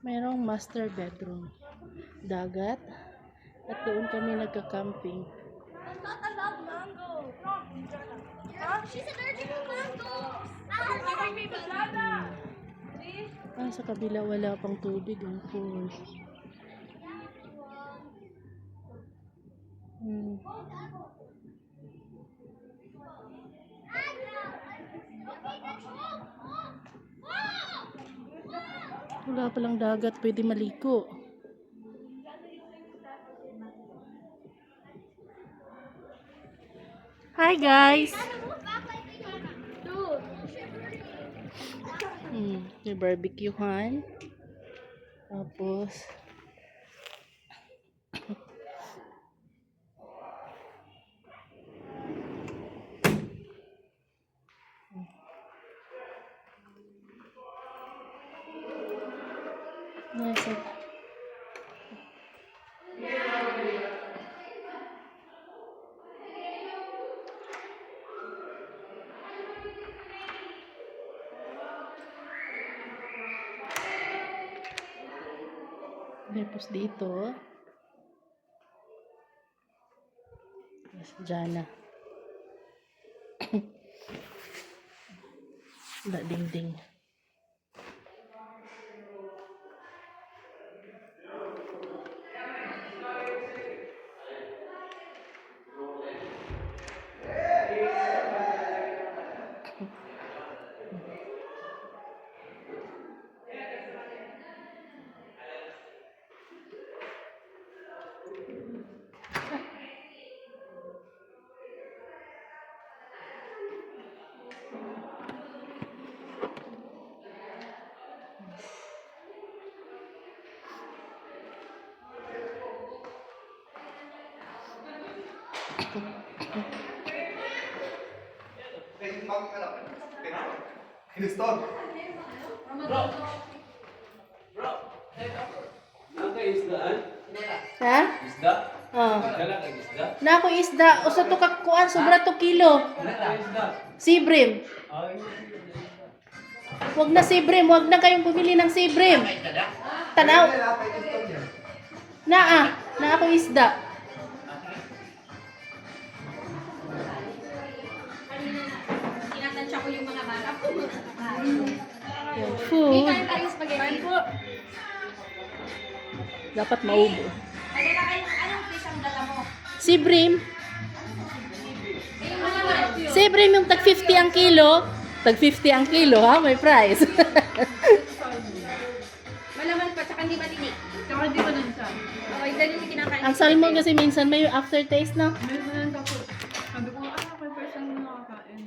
Merong master bedroom. Dagat. At doon kami nagka-camping. Not allowed mango. Huh? She's allergic to mango. Sa kabila wala pang tubig. Ang pool. Wala palang dagat. Pwede maliko. Hi guys! May barbecuehan. Tapos nasa tapos dito Jana. Wala dingding. Ha? Isda? Oh. Dala kay isda? Na ako isda. Usa to ka kuan sobra to kilo. Sibrim. Wag na sibrim. Wag na kayong bumili ng sibrim. Tanaw. Na ako isda. Tinatansya ko yung mga bata po. Yung food. Tayo spaghetti. Dapat maubo. Ay, dala kayo. Anong fish ang dala mo? Sibrim. Yung malaman. Sibrim yung tag 50 ang kilo. Tag 50 ang kilo ha. May price. Malaman pa, tsaka hindi matinik. Tsaka hindi pa nun siya. Okay, dahil yung kinakain. Ang salmon kasi minsan may aftertaste na. Meron na ako. Sabi ko, ako first time na nakakain.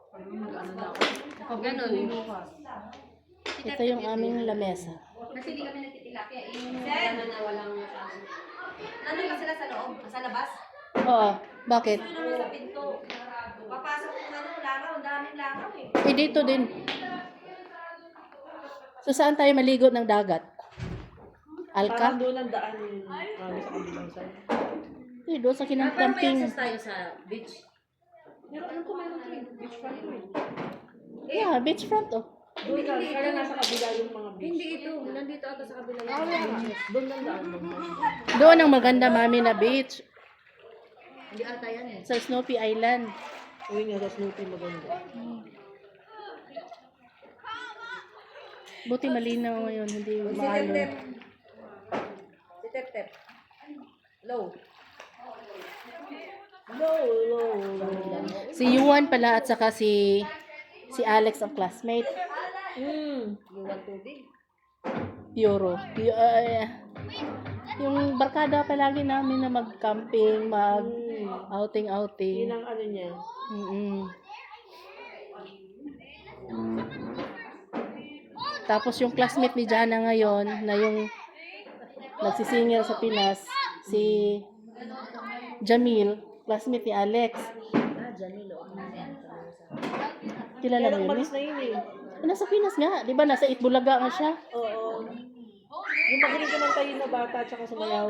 Sabi ko, mag-ano na ako. Ganon. Ito yung aming lamesa. Kasi hindi kami nagtitilapia. Ano na walang nandun ka sila sa loob? Sa labas? Oo. Bakit? Ano naman sa pinto? Papasok kung ano, langaw. Ang daming langaw eh. Dito din. So saan tayo maligo ng dagat? Alka? Parang doon ang daan yung sa kabilang side. Doon sa kinang-camping. tayo sa beach. Pero alam ko meron ito yung beachfront ko eh. Yeah, beachfront oh. Doon ka, kaya nasa kabila yung mga beach. Hindi ito. Nandito ata sa kabilang. Doon lang daan mo. Doon ang maganda mami na beach. Hindi ata yan eh. Sa Snoopy Island. Uy nga, sa Snoopy maganda. Buti malinaw ngayon, hindi maalo. Si Tep-Tep. Low. Low. Si Yuan pala at saka si Alex ang classmate. Yung tubig. Euro. Yung barkada palagi namin na mag-camping, mag-outing-outing. Yun ang ano niya. Tapos yung classmate ni Jana ngayon, na yung nagsisingil sa Pinas, si Jamil, classmate ni Alex. Janilo. Kilala Pero mo yun umalis eh? na yun eh. Nasa Pinas nga, di ba? Nasa Itbulaga nga siya. Oo. Yung magaling ka ng tayo na bata tsaka sumayaw.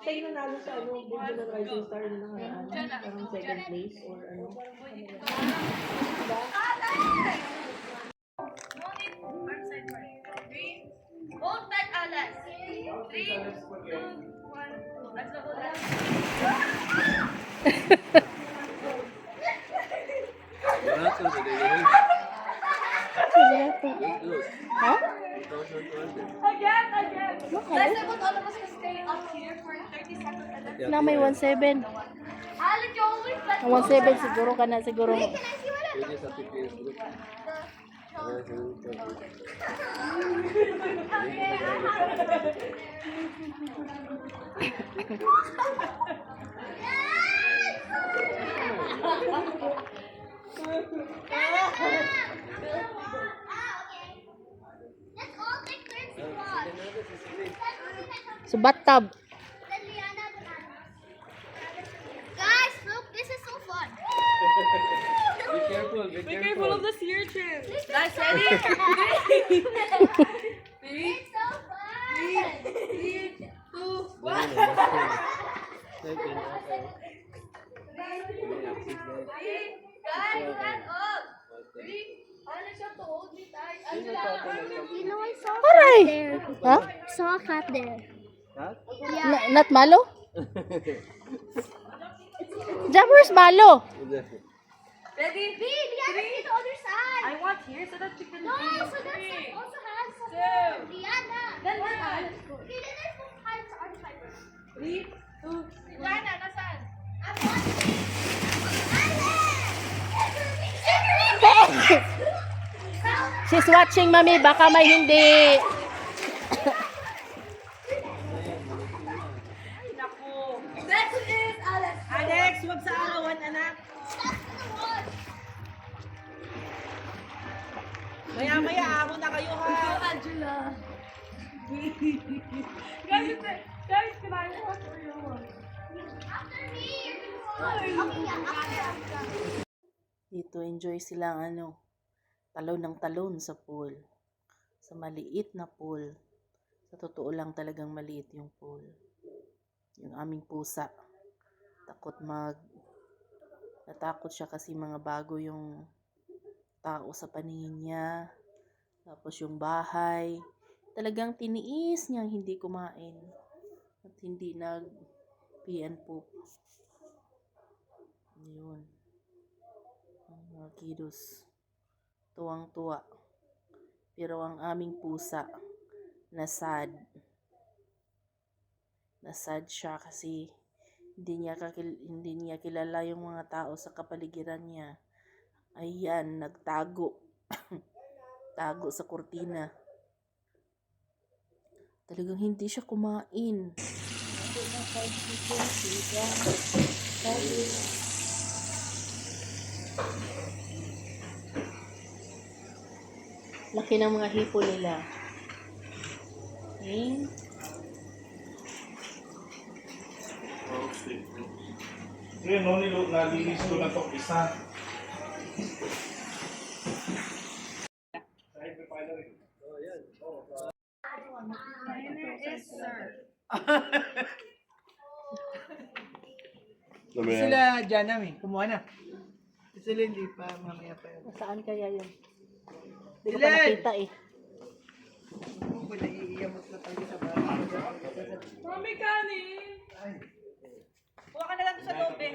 Siya yung nanalo sa video ng Rising Star na nakaraan. Parang second place or ano. Don't touch Ha? Guys, I want all of us to stay up here for 30 seconds and then... Na may 1.7. Alec, you always let Ang 1.7 siguro ka na siguro. Can I see what So bathtub. Guys, look, this is so fun. Be careful of the sea urchin. Guys, ready? It's so fun. 3, 2, 1. Guys, stand up. 3. Alex, you have to hold me tight. You know, I saw a Aray! cat there. Ha? Saw a cat there. Not malo? Jam, where's malo? Ready? Big, Liana, see the other side. I want here so that you can No, see. so that side also has some. 2. Liana. Then one. Okay, then there's no time to other side. 3, 2, Liana, nasaan? I'm watching. She's watching, mami. Baka may hindi. That is Alex. Alex, wag sa arawan, anak. Maya-maya, amo na kayo, ha? Angela. Guys, can I watch for your one? After me. Okay, yeah, after. Dito enjoy silang talon ng talon sa pool. Sa maliit na pool. Sa totoo lang talagang maliit yung pool. Yung aming pusa. Natakot siya kasi mga bago yung tao sa paningin niya. Tapos yung bahay. Talagang tiniis niyang hindi kumain. At hindi pee and poop. Yun. Ang mga kiddos. Tuwang-tuwa. Pero ang aming pusa, nasad. Nasad siya kasi hindi niya kilala yung mga tao sa kapaligiran niya. Ayan, nagtago. Tago sa kurtina. Talagang hindi siya kumain. Laki ng mga hipo nila. Okay. Ngayon, no, nalilis ko na ito isa. Sila dyan namin, kumuha na. Sila hindi pa, mamaya pa yun. Saan kaya yun? Hindi ko pa Dylan! nakita eh. Kung naiiyamot na talaga sa bahay. Mami, kanin. Kuha ka na lang doon sa loob, eh.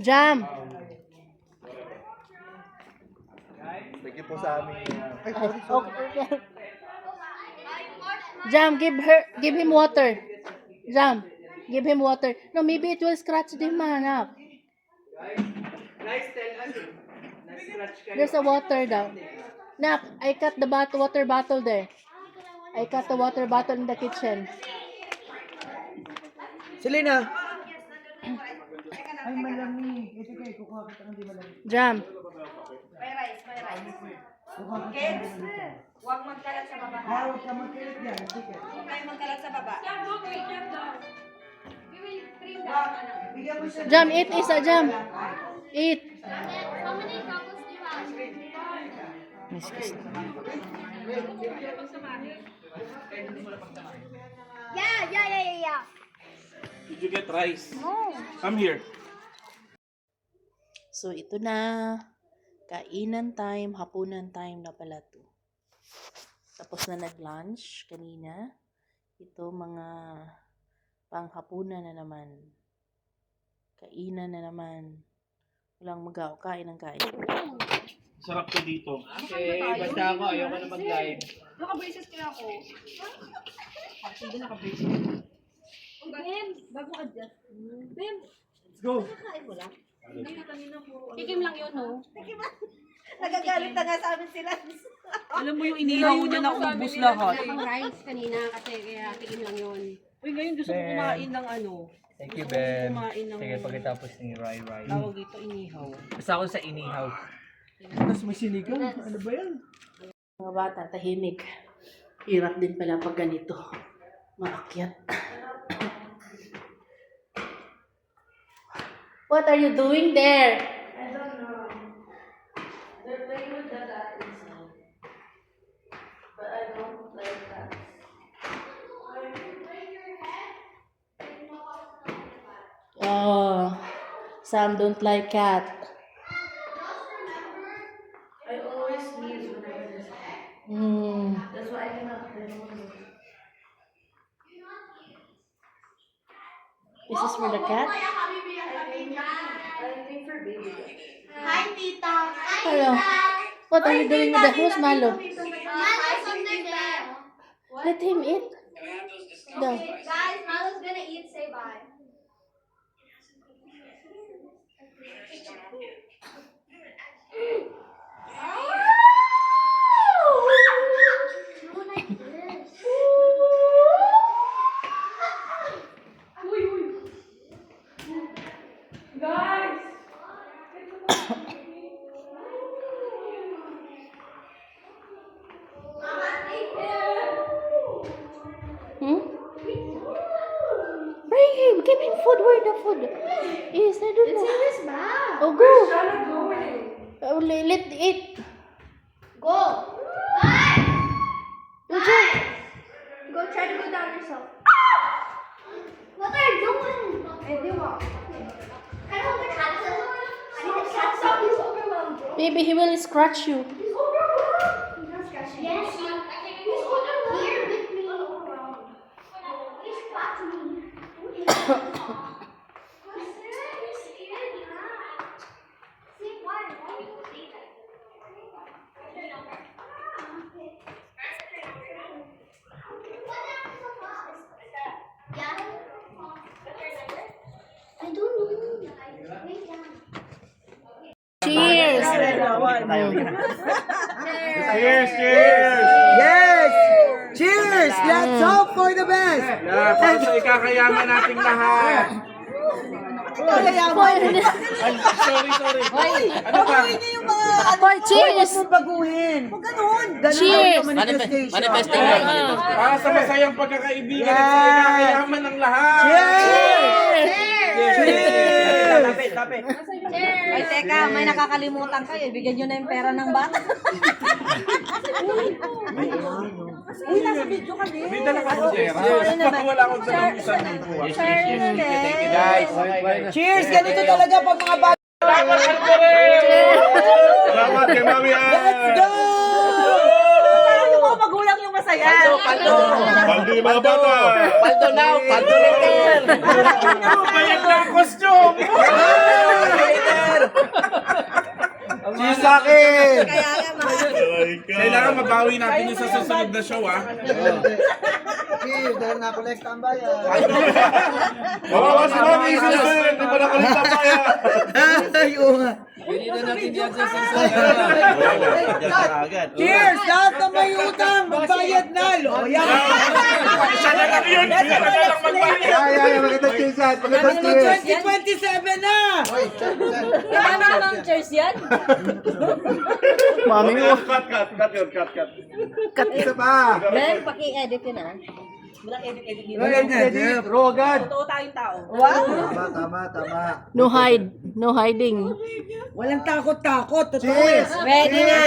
Jam! Thank you po sa aming... Okay. Jam, give him water. Jam, give him water. No, maybe it will scratch the manap. Guys, tell us. Na-scratch kayo. There's a water down. Nak, I cut the water bottle there. I cut the water bottle in the kitchen. Selena! Ay, malamig. Ito kayo, kukuha kita ng di malamig. Jam. May rice, may rice. Kukuha kita ng Kids, di malamig. huwag magkalat sa baba. Huwag ka magkalit yan. Sige. Huwag kayo magkalat sa baba. We will bring the Bigyan mo siya. Jam, eat isa, Jam. Eat. How many couples do you have? Yeah. Did you get rice? No. Come here. So, ito na. Kainan time, hapunan time na pala to. tapos na nag-lunch kanina. Ito mga panghapunan na naman. Kainan na naman. Walang kain ng kain. Sarap to dito. Okay, basta ako. Ayoko na mag-live. Naka-braces kaya ako. Hindi naka-braces. Bem, bago ka dyan. Bem, Let's go. kakain mo lang. Tikim lang yun, no? Nagagalit na nga sa amin sila. Alam mo yung inihaw niya na ubus lahat. Wala pang rice kanina kasi kaya tikim lang yun. Uy, ngayon gusto ko kumain ng ano. Thank you, Gusto ko Ben. kumain ng Sige, pagkatapos ni Rai Rai. tawag dito inihaw. Basta ako sa inihaw. Tapos may sinigang. Ano ba yan? Mga bata, tahimik. Hirap din pala pag ganito. Maakyat. What are you doing there? I don't know. They're playing with the cat inside. But I don't like that. Oh, Sam don't like cat. I always sneeze whenever there's a cat. That's why I cannot play with it. This is for the cat? I think for baby. Hi, Tita. Hello. What are you doing with the who's Malo? Malo's something there. Let him eat. No. Guys, Malo's gonna eat. Say bye. Do like this. Hmm? Bring him. Give him food. Where the food? Yes, I don't know. It's in his mouth. Oh, go. Let eat. Go. Guys. Good job. Guys. Go try to go down yourself. What are you doing? I do walk. I don't want the cat to. I need the cat to stop. He's overwhelmed, bro. Maybe he will scratch you. He's overwhelmed. He's not scratching. Yes. He's overwhelmed. Here with me. He's scratching me. See why? Why do you say that? Yeah. I don't know. Wait down. Cheers. Cheers! Cheers! Yes! Cheers! Let's hope for the best! Yeah, para sa ikakayaman nating lahat. Ay, sorry. Ano ba? Boy, cheers. Baguhin! Huwag ganun! Cheers! Manifesting lang. Para sa masayang pagkakaibigan at sa ikakayaman ng lahat. Ay, teka, may nakakalimutan kayo. Bigyan nyo na yung pera ng bata. Uy, nasa video ka din. May dala ka po, sir. Wala akong dalang 1,000. Thank you, guys. Cheers! Ganito talaga pag mga bata. Salamat kay Mami Ann. Let's go! Paano mga magulang yung masaya? Paldo. Paldo yung mga bata. Paldo now. Paldo later. Bayad na ang costume. Cheers sa akin! Kaya nga, Kailangan mabawi natin yung sa susunod na show, ah. Cheers! Dahil na-collect ang bayan. Oo, si Mami, susunod. Hindi pa nakulit ang bayan. Ay, oo nga. Cheers! Lahat na may utang, magbayad na! Loya! Siya na lang yun. Siya na lang magbayad. Ay, maganda cheers yan. Maganda cheers. 2027 na! Marami namang cheers yan. Mami mo. Cut. Isa pa! Ben, paki-edit yun ah. Walang edit-edit dito. Edit, raw agad. Totoo tayong tao. Tama. No hide. No hiding. Walang takot-takot. Totoo eh. Ready na!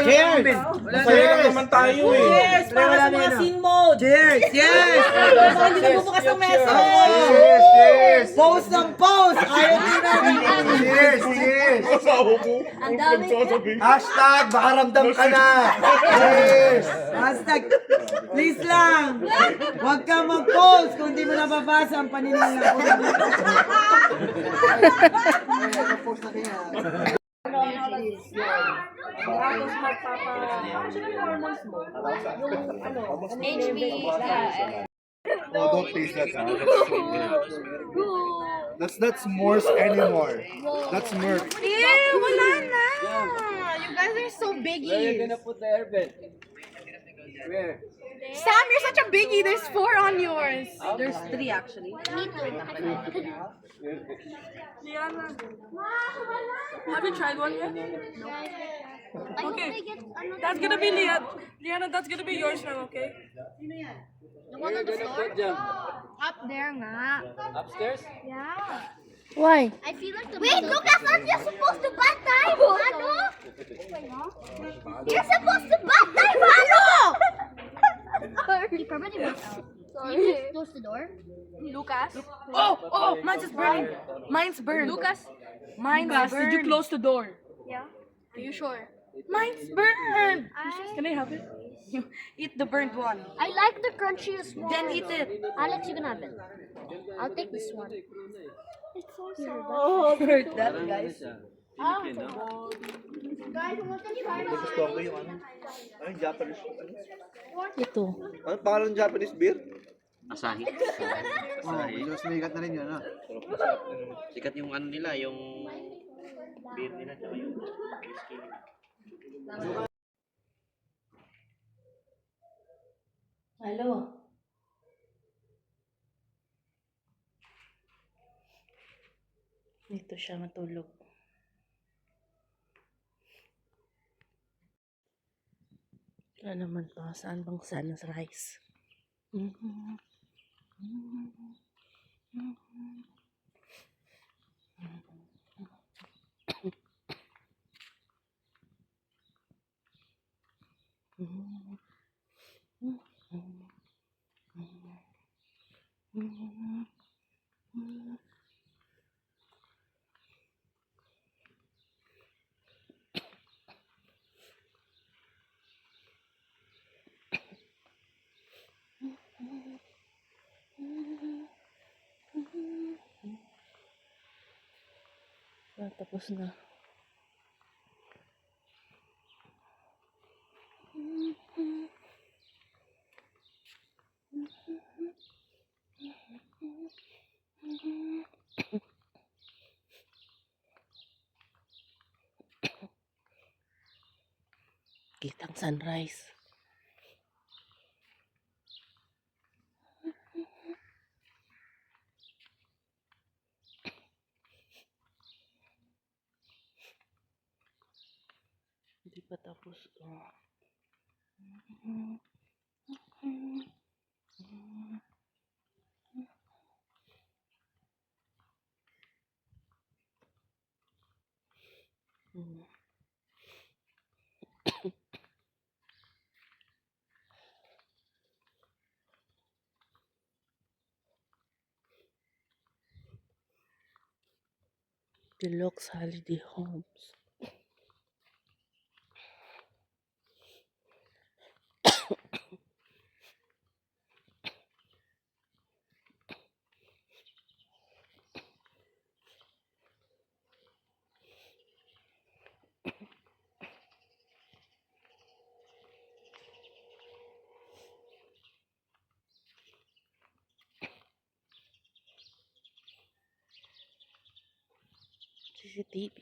Cheers! Masaya lang naman tayo eh. Cheers! Para sa mga sing mode! Cheers! Yes! Baka hindi nagbubukas ng message! Cheers! Post ng post! Ayaw din namin. Cheers! Cheers! Asawa mo. Ang dami. Hashtag, baka ramdam ka na. Cheers! Hashtag, please lang. Huwag ka mag-post kung di mo nababasa ang paninila ko. Post na kaya. Tapos magpapa... Ano siya ng hormones mo? Yung ano? HB. Oh, don't taste that. That's not s'mores anymore. That's Merc. Wala na! You guys are so biggie. put the airbed? Where? Sam, you're such a biggie. There's 4 on yours. There's 3 actually. Have you tried one yet? Okay. That's gonna be Liana, that's gonna be yours now, okay? The one on the floor? Up there nga. Upstairs? Yeah. Why? I feel like the Wait, Lucas, aren't you supposed to bat time? Ano? You're supposed to bat time, ano? Sorry. Can you just close the door? Lucas? Oh, mine's just burning. Mine's burned. Lucas? Mine's burned. Did you close the door? Yeah. Are you sure? Mine's burned. Can I have it? Eat the burnt one. I like the crunchiest one. Then eat it. Alex, you can have it. I'll take this one. Oh, hurt that, guys. Gusto ko yung ano? Ano yung Japanese? Ito. Ano pangalan ng Japanese beer? Asahi. Mas sikat na rin yun, ha? Sikat yung ano nila, yung beer nila. Tsaka yung Hello. Dito siya matulog. Wala naman to. Saan bang sunrise? Tapos na. Kitang sunrise. Hindi pa tapos. Deluxe Holiday Homes. CCTV.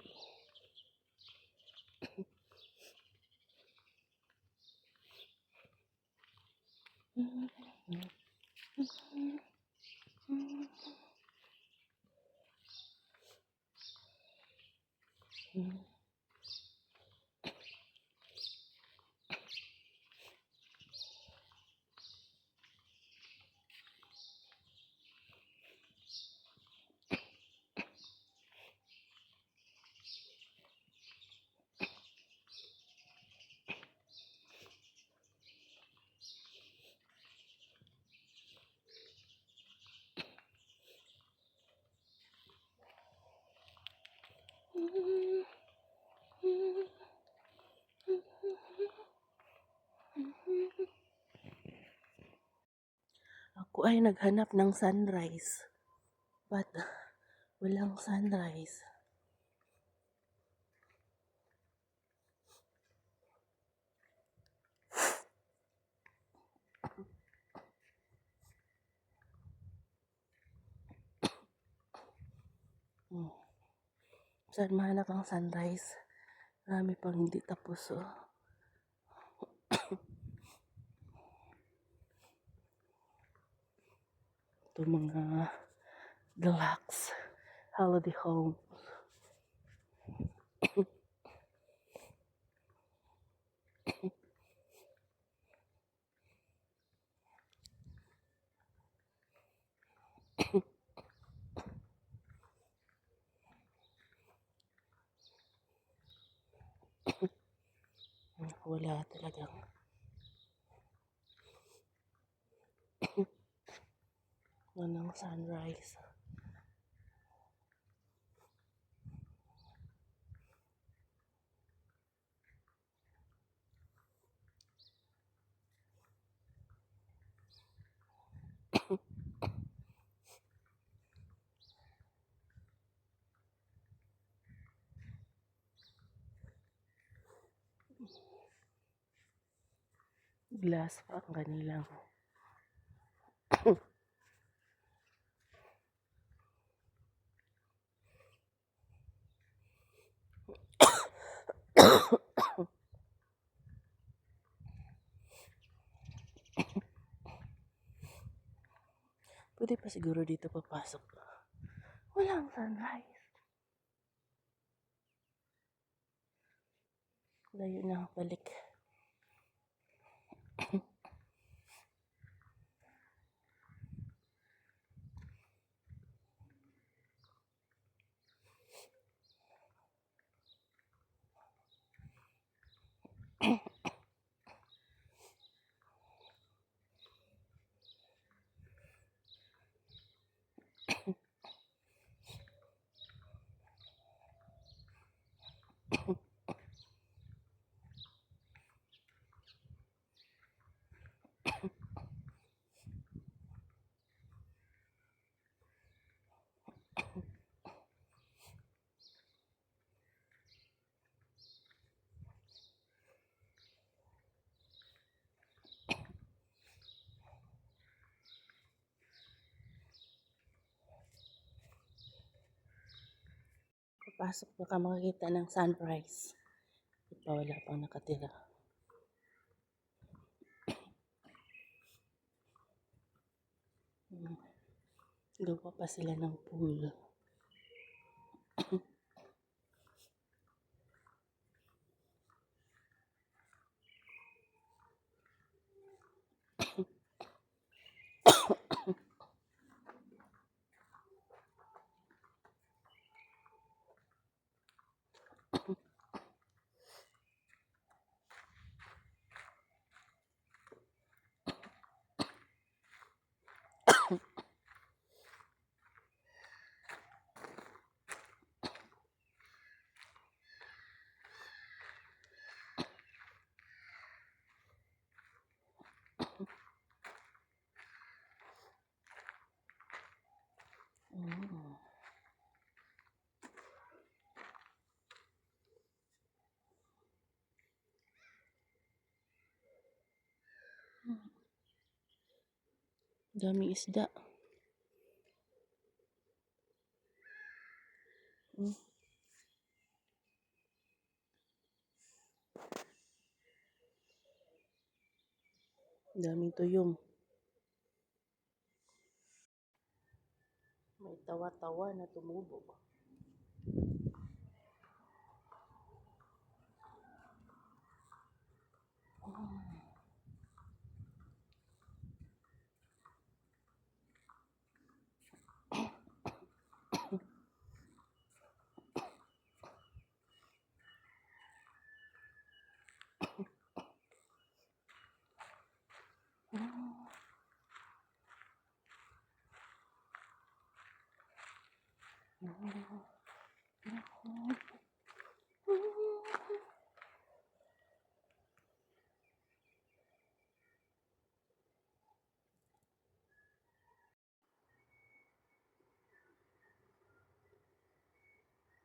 ay naghanap ng sunrise. But, walang sunrise. Saan mahanap ang sunrise? Marami pang hindi tapos, oh. Ito mga deluxe holiday home. Wala talagang walang sunrise. Glass pa ang kanilang pwede pa siguro dito papasok. Walang sunrise. Layo na balik. Papasok baka makakita ng sunrise. Ito wala pang nakatira. Gawa pa sila ng pool. Dami isda. Daming tuyong. May tawa-tawa na tumubo.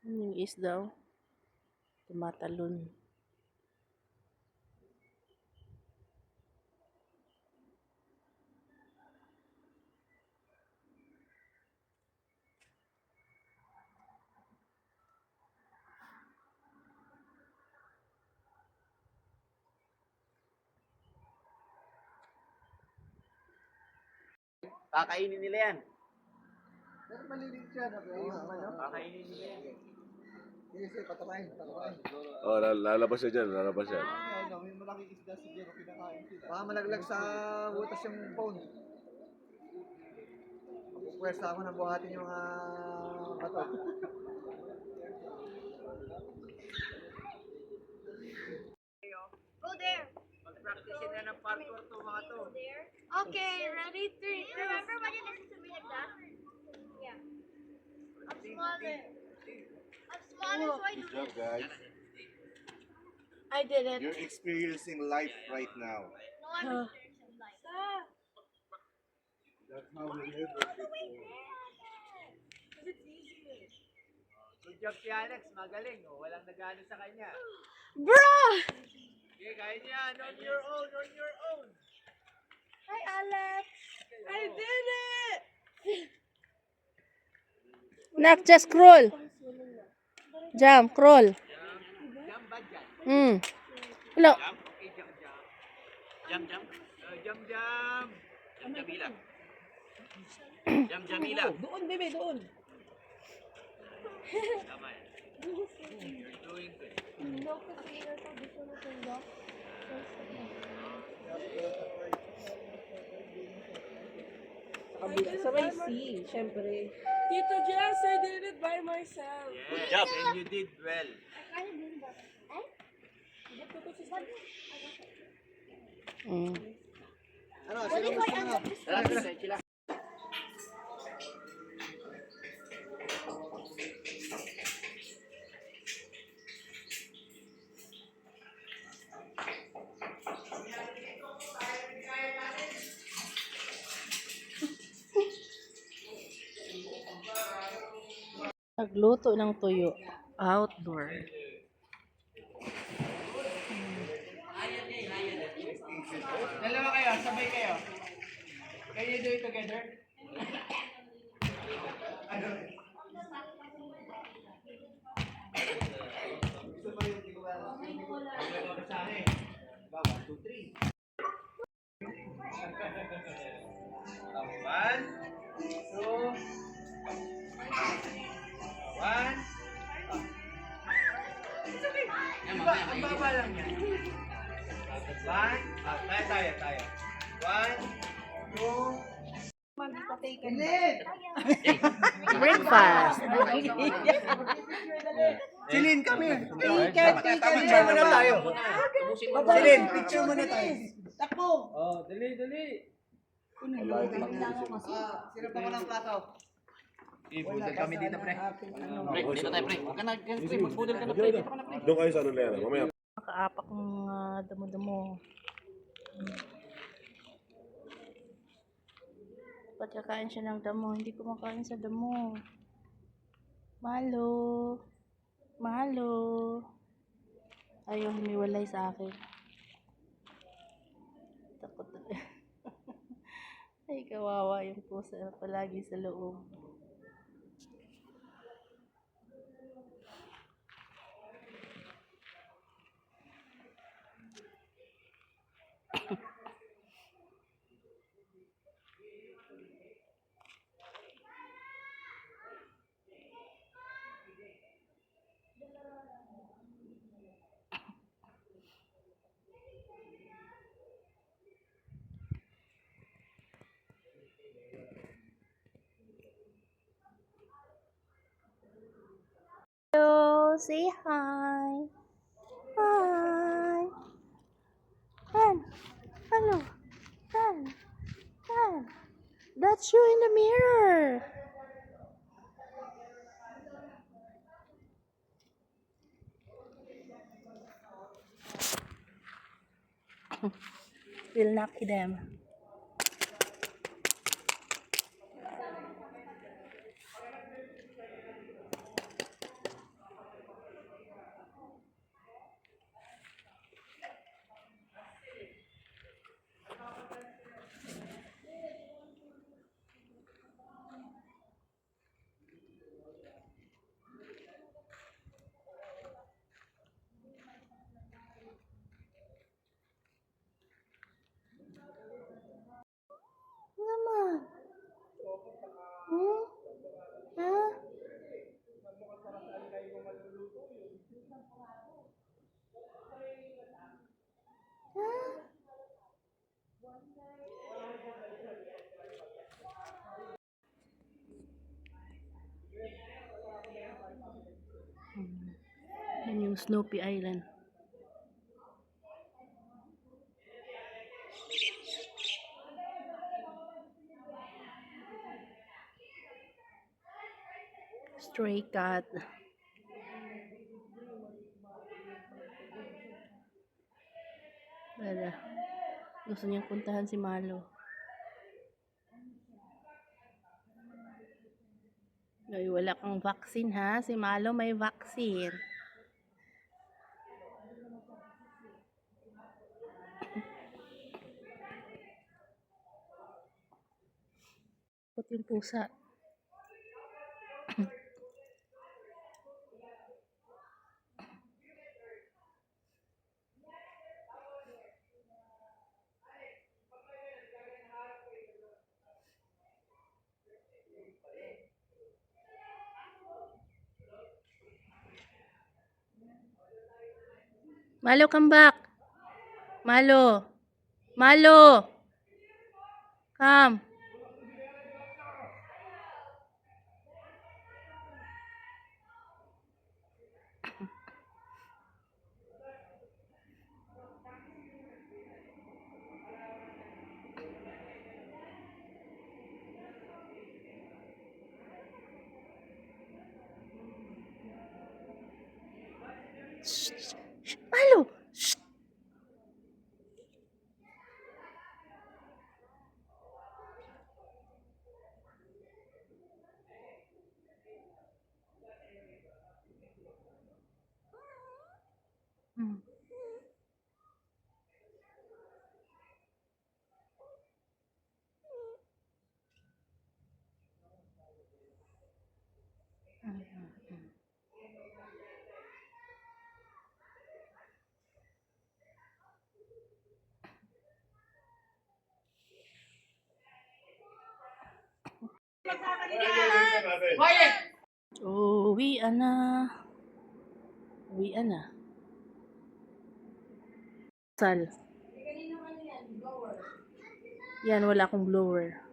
Yung isda, oh. Tumatalon. Kakainin nila yan. Oh, lalabas siya dyan, lalabas siya. Baka malaglag sa butas yung phone. Pwesta ako na buhatin yung bato. Go there. Mag-practice na ng parkour to mga to. Okay, ready? 3. Remember when you listened to me like that? Yeah. I'm smaller. I'm smaller, so I do Good job, this. guys. I did it. You're experiencing life right now. No, I'm experiencing life. That's how we live. Good job si Alex, magaling. Oh. Walang nagano sa kanya. Bruh! Okay, kaya niyan. On your own, on your own. Hi, Alex. I did it! Nak, just crawl. Jump, crawl. Jump ba dyan? Wala. Jump? Okay, jump, jump. Jump, jump. Jump, jump. Jump, Jamila. Jump, Jamila. Doon, bebe, doon. Tama yan. You're doing good. Sa may C, syempre. Tito Jess, I did it by myself. Good job, and you did well. Ano, sino gusto mo? Nagluto ng tuyo. Outdoor. Dalawa kayo, sabay kayo. Can you do it together? One, two, one. Ang baba lang yan. One, tayo. One, two, Breakfast. Silin kami. Picture muna tayo. Silin, picture muna tayo. Takbo. Oh, dali. Sino pa ko ng plato? budol kami dito, pre. Pre, dito tayo, pre. Huwag ka na, pre. Magbudol ka na, pre. Dito ka na, pre. Doon kayo sa ano na yan. Mamaya. Nakaapak ng damo-damo. Ba't kakain siya ng damo? Hindi kumakain sa damo. Malo. Ayaw humiwalay sa akin. Takot. Ay, kawawa yung pusa palagi sa loob. Hello, say hi. Hi. Hello. That's you in the mirror. We'll knock them. Yung Snoopy Island. Stray cat. Wala. Gusto niyang puntahan si Malo. Ay, wala kang vaccine ha. Si Malo may vaccine. Put yung pusa. Malo, come back. Malo. Malo. Come. Shh, shh, Malo. Shh. Hmm. Uwian na. Uwian na. Sal. Yan, wala akong blower.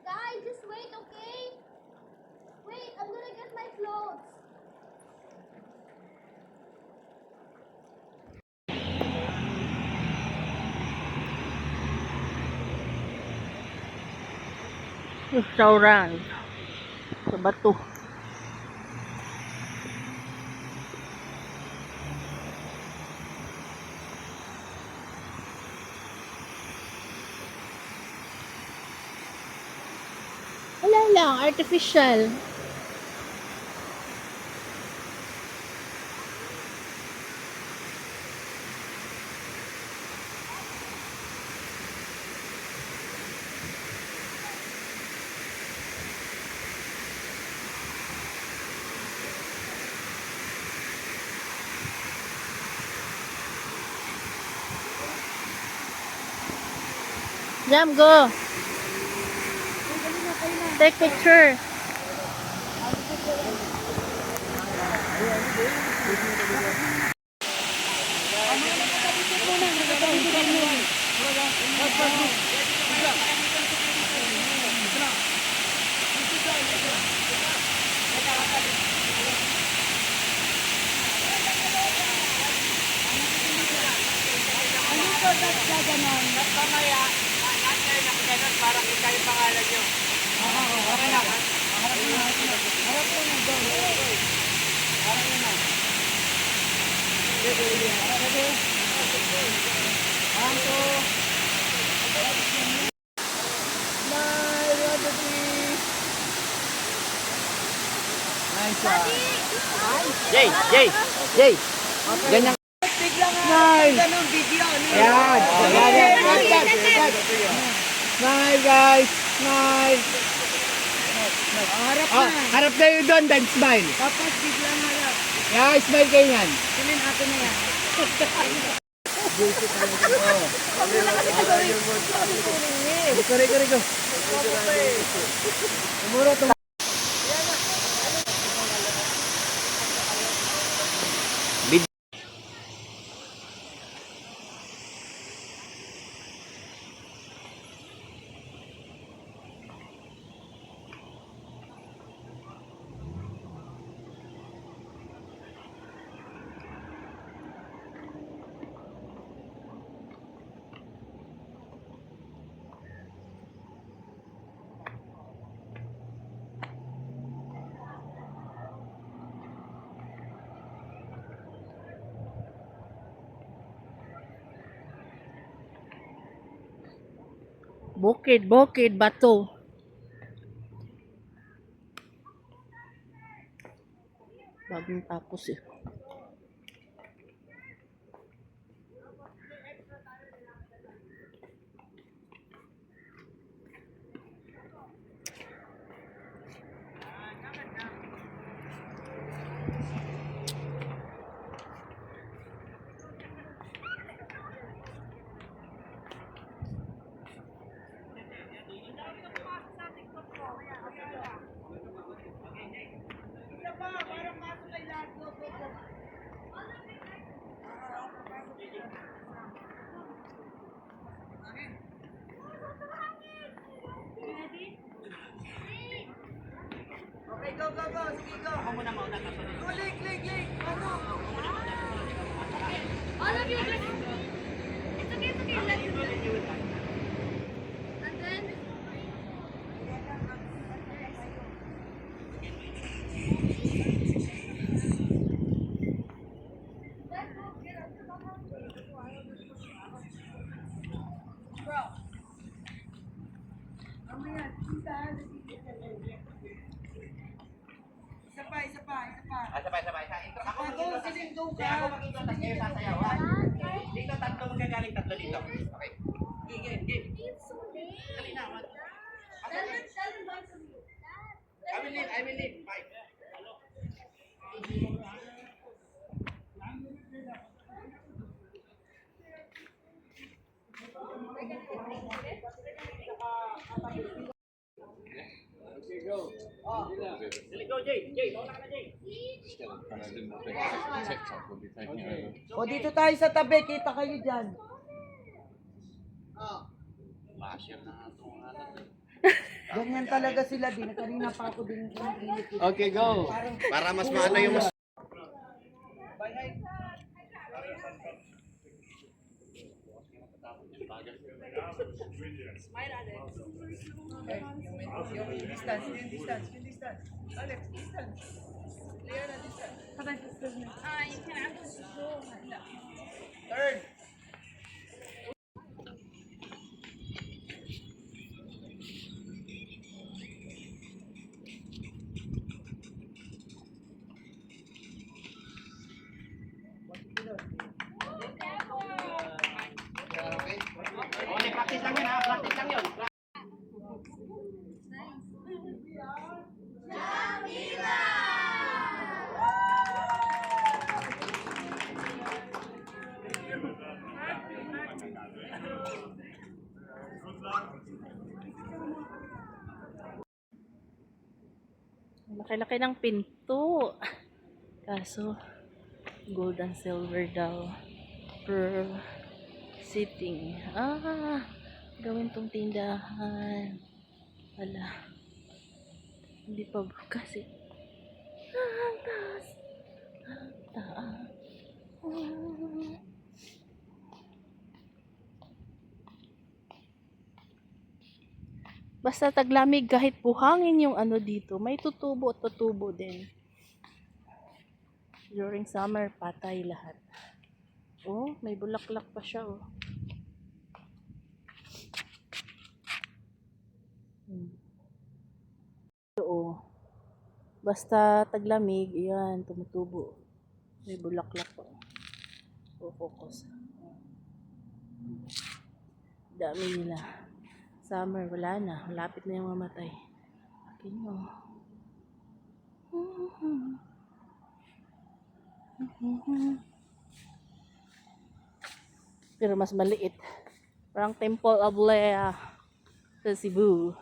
Guys, just wait, okay? Wait, I'm gonna get my clothes. Restaurant. Sa bato. Wala lang, artificial. Jam, go. Take picture. Para kita yung pangalan nyo. Okay na. Nice one. Jay, Jay, Jay. Ganyan. Nice. Ganun video. Yan. Nice guys. Nice. Harap na. Harap kayo doon, then smile. Tapos biglang harap. Yeah, smile kayo yan. Silin atin na yan. Rico. Umuro to. Bukid, bato. Bagong tapos eh. Okay, go. Sige, go. Ako muna mauna. Lig. Ano? All of you just... It's okay. Let them do it. And then... Sabay. Ako mag-intro. Ako mag-intro, tapos kayo sasayaw, ha? Dito, tatlo magagaling, tatlo dito. Okay. Game. Dali na. I will leave. Bye. Dali, go, Jay. Mauna ka na, Jay. O dito tayo sa tabi, kita kayo dyan. Basher na nga itong Ganyan talaga sila din. Kanina pa ako din. Okay, go. para mas maano yung mas... Distance. Alex, distance. Liana, distance. Turn. Okay, practice lang yun, ha? Practice lang yun. Laki-laki ng pinto. Kaso, gold and silver daw. Per sitting. Gawin tong tindahan. Wala. Hindi pa bukas eh. Ang taas. Ba, basta taglamig kahit buhangin yung ano dito, may tutubo din. During summer, patay lahat. Oh, may bulaklak pa siya, oh. Ito, oh. Basta taglamig, yan, tumutubo. May bulaklak pa. Oh, focus. Dami nila. Summer, wala na. Malapit na yung mamatay. Akin mo. Pero mas maliit. Parang Temple of Lea sa Cebu.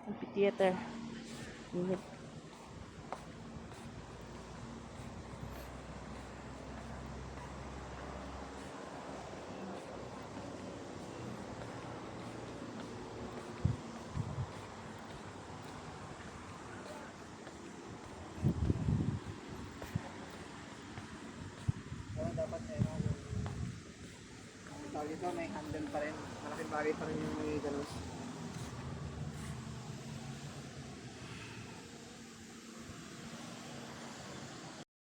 Amphitheater. Init. Tawag ito, may handle pa rin. Malaking bagay pa rin yung may ganun.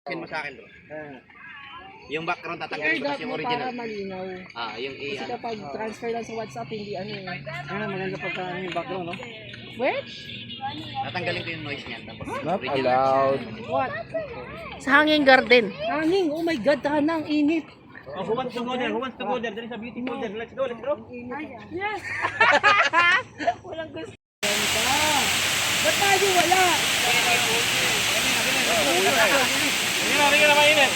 Akin mo sa akin, bro. Yung background tatanggalin ko I-airdrop kasi yung mo original. para malinaw. Yung Kasi kapag transfer lang sa WhatsApp, hindi ano eh. Ayun, maganda pagka yung background, no? Which? tatanggalin ko yung noise niyan. Tapos Not original. allowed. What? Sa Hanging Garden. Hanging, oh my God, tanang init. Who wants to go there? Who wants to go there? There is a beautiful there. Let's go, let's go. Yes! Walang gusto. Ganda. Ba't tayo wala? Hindi na mainit.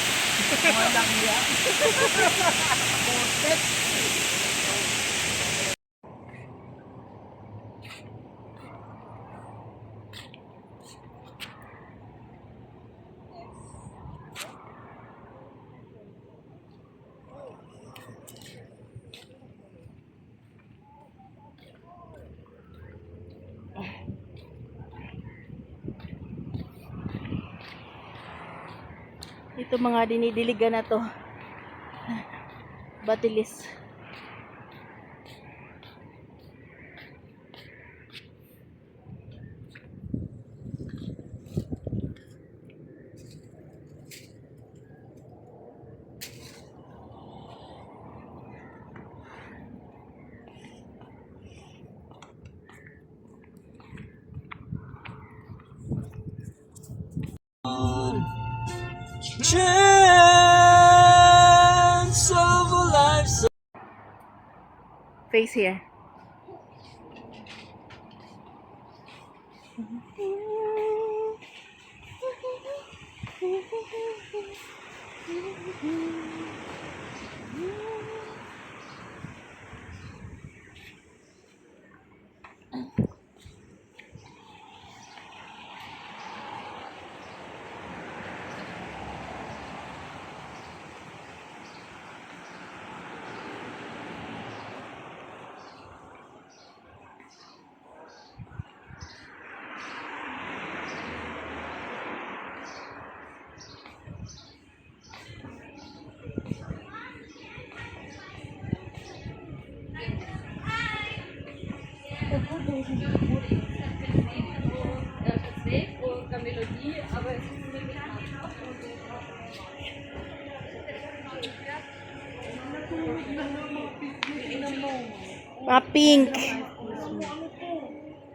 Ito mga dinidiligan na to. Batilis. Face here. Pink.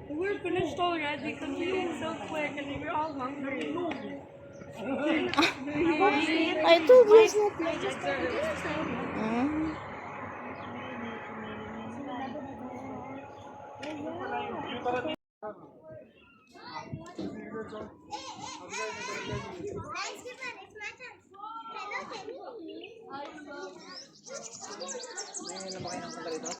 We're finished already because we ate so quick and we were all hungry. I told you it's not like Thanks, Given. It's my turn. Hello, can you hear me? Ngayon na ba kayo nakapunta rito?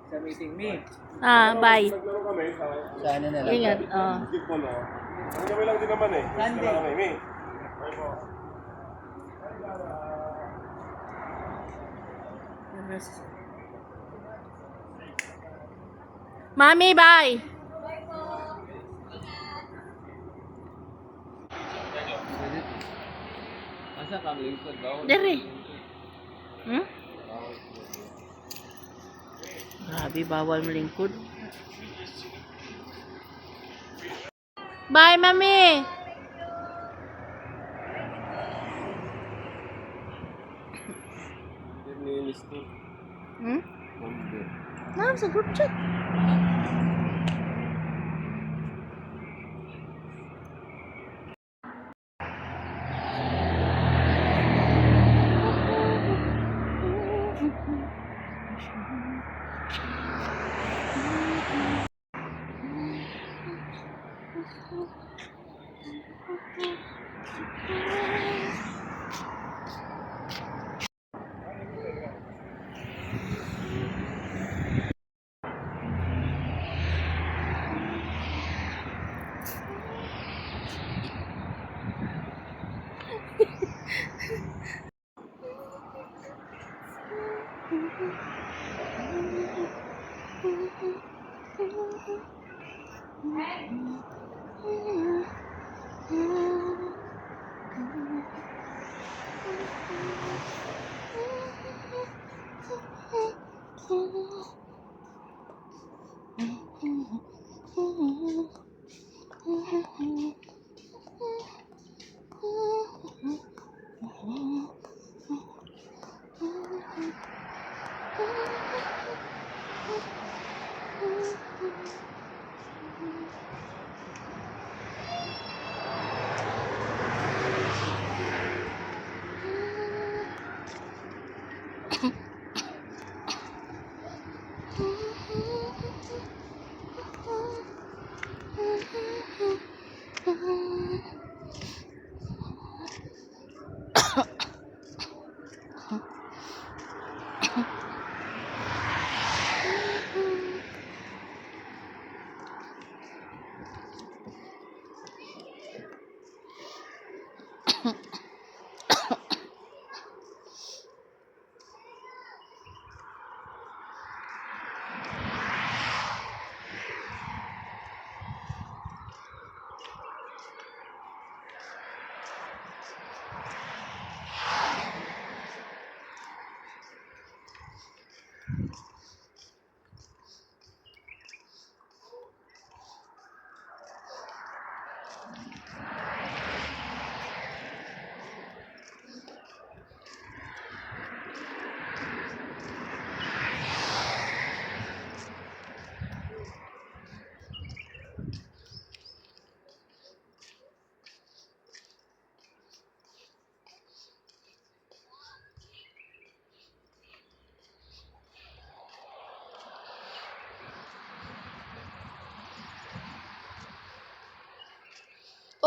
Sa meeting me. Bye. Naglaro kami sa Sa ano na lang. Ingat. basketball, no? Ang kami lang din naman eh. Sunday. Sunday. Kami, May. Mami, bye. Asa kang lingkod daw? Dere. Grabe, bawal malingkod. Bye, Mami. Sa group chat.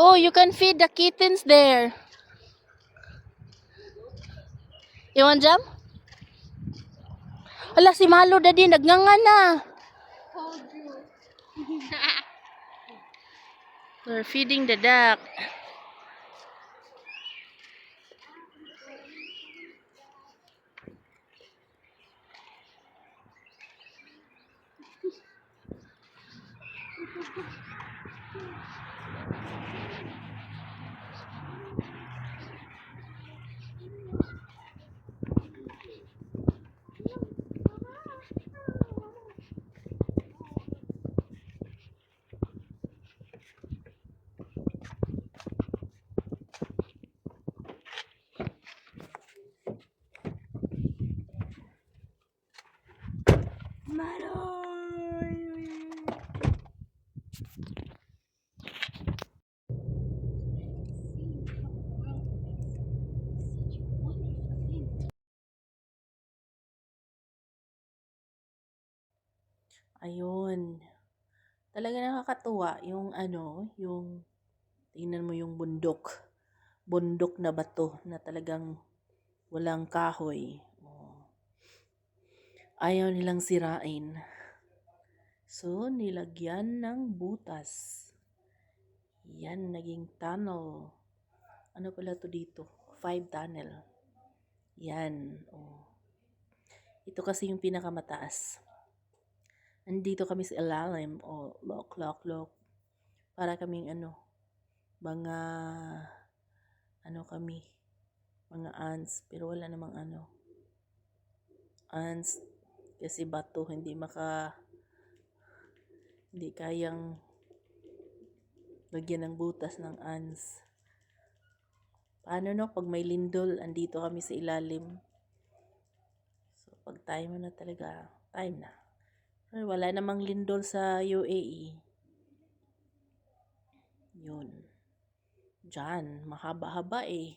Oh, you can feed the kittens there. You want jam? Hala, si Malo daddy, nagnganga na. We're feeding the duck. Ayun. Talaga nakakatuwa yung ano, yung tingnan mo yung bundok. Bundok na bato na talagang walang kahoy. Oh. Ayaw nilang sirain. So, nilagyan ng butas. Yan, naging tunnel. Ano pala to dito? 5 tunnel. Yan. Oh. Ito kasi yung pinakamataas. Nandito kami sa ilalim. Oh, lock. Para kaming mga kami, mga ants, pero wala namang ants kasi bato, hindi kayang lagyan ng butas ng ants. Paano pag may lindol, andito kami sa ilalim. So pag time na talaga, time na. Pero wala namang lindol sa UAE. Yun. Diyan, mahaba-haba eh.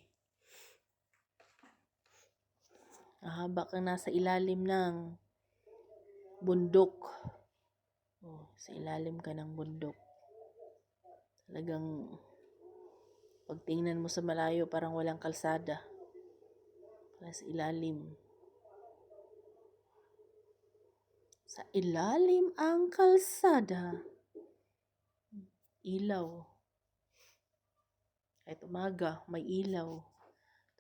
Mahaba kang nasa ilalim ng bundok. Oh, sa ilalim ka ng bundok. Talagang pag tingnan mo sa malayo, parang walang kalsada. Sa ilalim. Sa ilalim ang kalsada. Ilaw. Kahit umaga, may ilaw.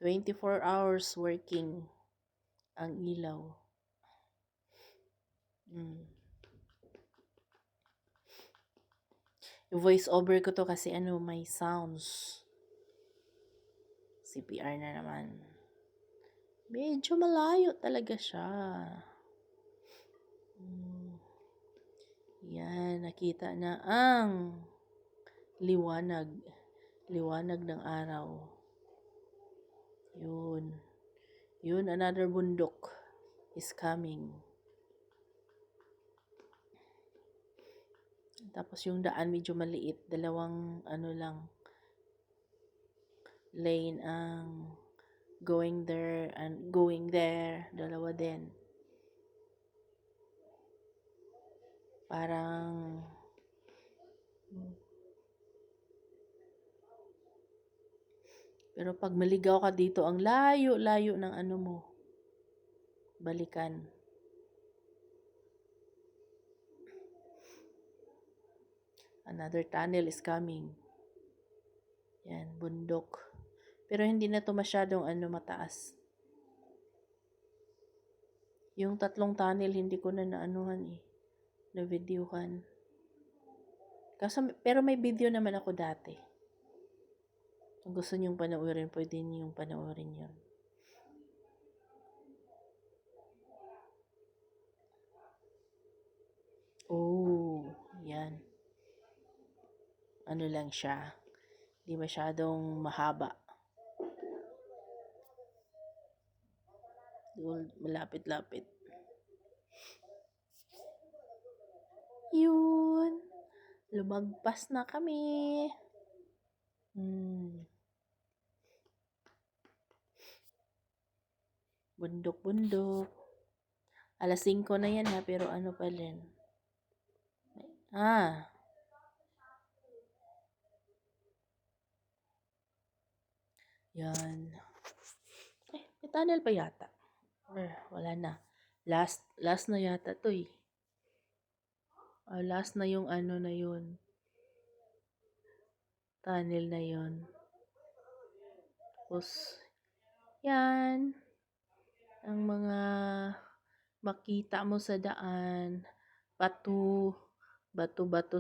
24 hours working ang ilaw. Yung voice over ko to kasi may sounds. CPR na naman. Medyo malayo talaga siya. Yan, nakita na ang liwanag. Liwanag ng araw. Yun, another bundok is coming. Tapos yung daan medyo maliit. Dalawang lang, lane ang going there and going there. Dalawa din. Parang pero pag maligaw ka dito, ang layo-layo ng mo. Balikan. Another tunnel is coming. Yan, bundok. Pero hindi na to masyadong mataas. Yung 3 tunnel, hindi ko na na-videohan. Pero may video naman ako dati. Kung gusto niyong panoorin, pwede niyong panoorin yun. Oh, yan. Lang siya. Hindi masyadong mahaba. Malapit-lapit. Yun. Lumagpas na kami. Bundok. Alas 5 na yan pero pa rin. Yan. May tunnel pa yata. Wala na. Last na yata to eh. Last na yung na yun. Tunnel na yun. Tapos, yan. Ang mga makita mo sa daan. Bato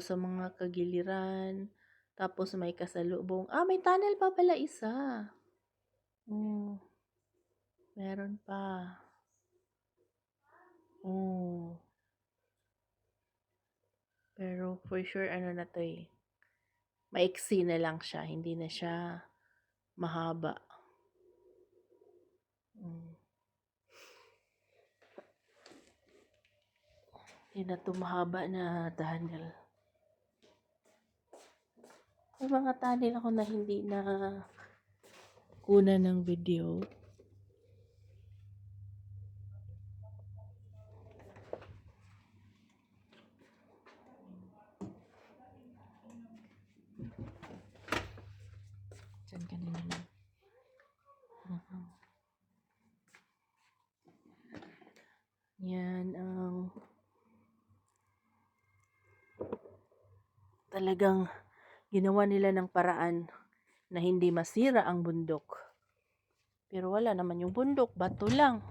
sa mga kagiliran. Tapos may kasalubong. May tunnel pa pala isa. Meron pa. Pero for sure na to eh. Maiksi na lang siya. Hindi na siya mahaba. Hindi na to mahaba na tunnel. May mga tunnel ako na hindi na kuna ng video. Diyan ka na naman. Yan ang talagang ginawa nila ng paraan na hindi masira ang bundok. Pero wala naman yung bundok, bato lang.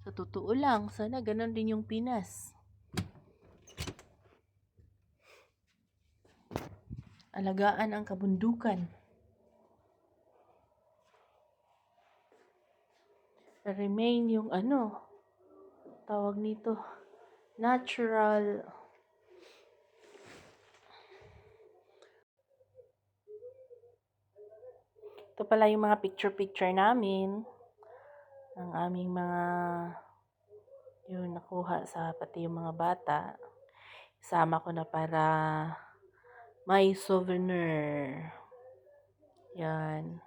Sa totoo lang, sana ganon din yung Pinas. Alagaan ang kabundukan. Remain yung tawag nito, natural. Ito pala yung mga picture-picture namin. Ang aming mga yun nakuha sa pati yung mga bata. Isama ko na para may souvenir. Yan.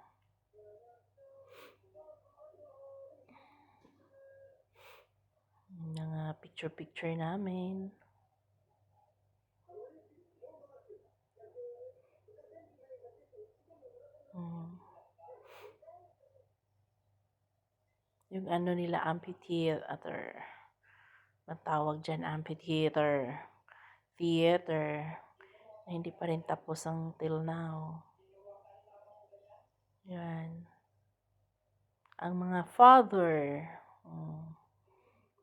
Mga picture-picture namin. Yung nila, amphitheater. Matawag dyan, amphitheater. Theater. Na hindi pa rin tapos ang till now. Yan. Ang mga father.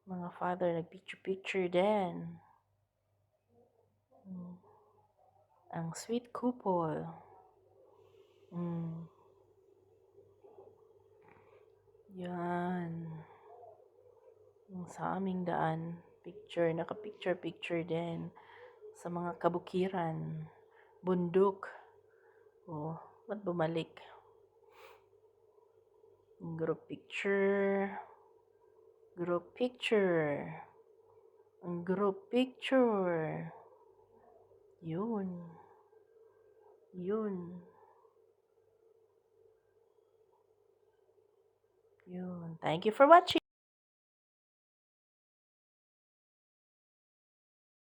Mga father, nag-picture-picture din. Ang sweet couple. Yan. Yung sa aming daan, naka-picture-picture din. Sa mga kabukiran. Bundok. Ba't bumalik? Group picture. Group picture. Group picture. Yun. Yun. Yun. Thank you for watching.